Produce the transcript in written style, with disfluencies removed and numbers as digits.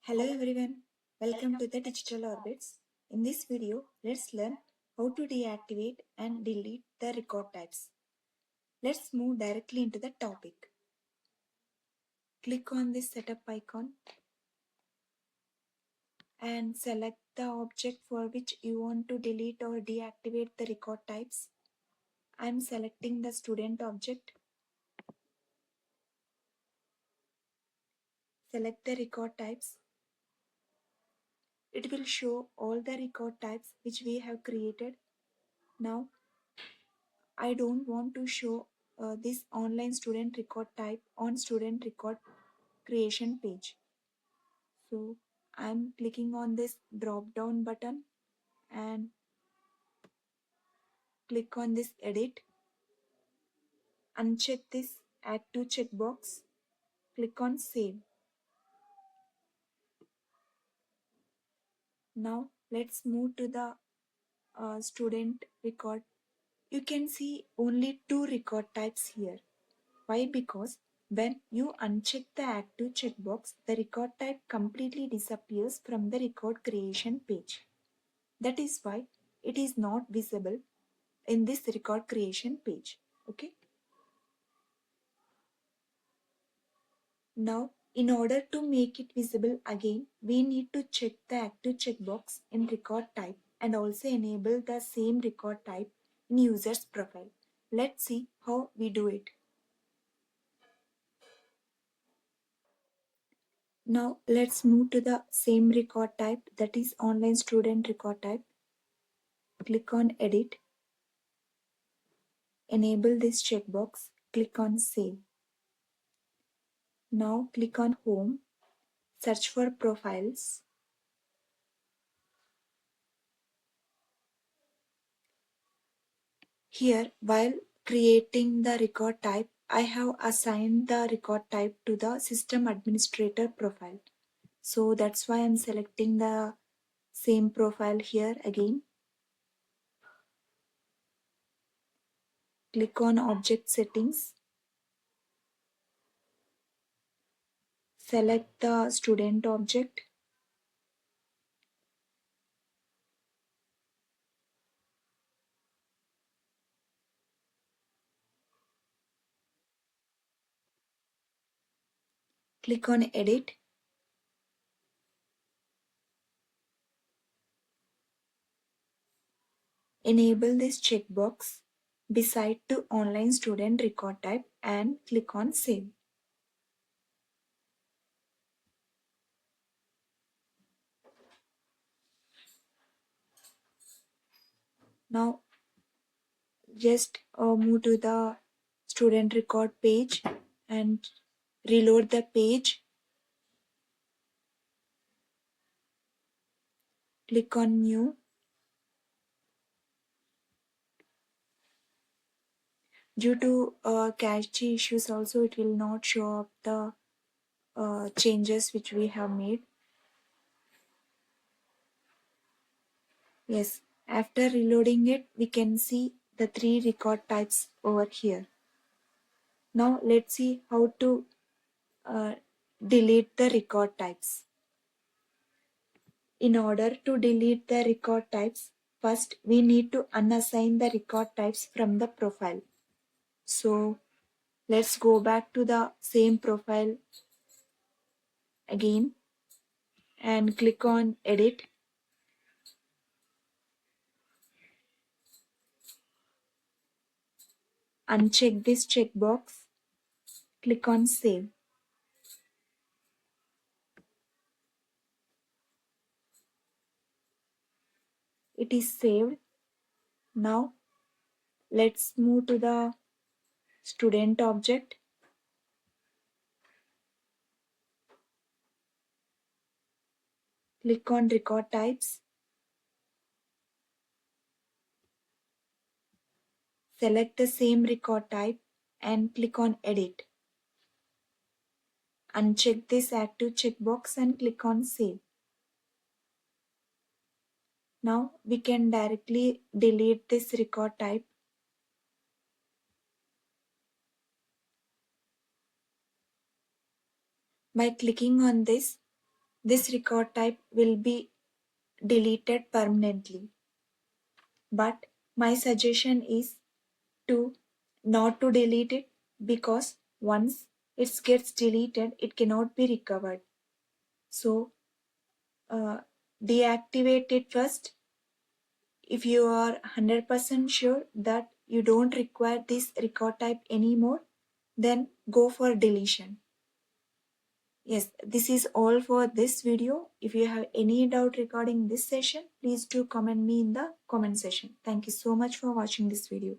Hello everyone, welcome to the Digital Orbits. In this video, let's learn how to deactivate and delete the record types. Let's move directly into the topic. Click on this setup icon and select the object for which you want to delete or deactivate the record types. I am selecting the student object. Select the record types. It will show all the record types which we have created. Now, I don't want to show this online student record type on student record creation page. So I'm clicking on this drop down button and click on this edit. Uncheck this add to checkbox. Click on save. Now let's move to the student record. You can see only two record types here. Why? Because when you uncheck the active checkbox, the record type completely disappears from the record creation page. That is why it is not visible in this record creation page. Okay. Now, in order to make it visible again, we need to check the active checkbox in record type and also enable the same record type in user's profile. Let's see how we do it. Now let's move to the same record type, that is online student record type. Click on edit. Enable this checkbox. Click on save. Now click on home. Search for profiles. Here, while creating the record type, I have assigned the record type to the system administrator profile. So that's why I'm selecting the same profile here again. Click on object settings. Select the student object. Click on edit. Enable this checkbox beside to online student record type and click on save. Now just move to the student record page and reload the page. Click on new. Due to cache issues also, it will not show up the changes which we have made. Yes, after reloading it, we can see the three record types over here. Now let's see how to delete the record types. In order to delete the record types, first we need to unassign the record types from the profile. So let's go back to the same profile again and click on edit. Uncheck this checkbox. Click on save. It is saved. Now let's move to the student object. Click on record types. Select the same record type and click on edit. Uncheck this active checkbox and click on save. Now we can directly delete this record type. By clicking on this, this record type will be deleted permanently. But my suggestion is to not to delete it, because once it gets deleted, it cannot be recovered. So deactivate it first. If you are 100% sure that you don't require this record type anymore, then go for deletion. Yes, this is all for this video. If you have any doubt regarding this session, please do comment me in the comment section. Thank you so much for watching this video.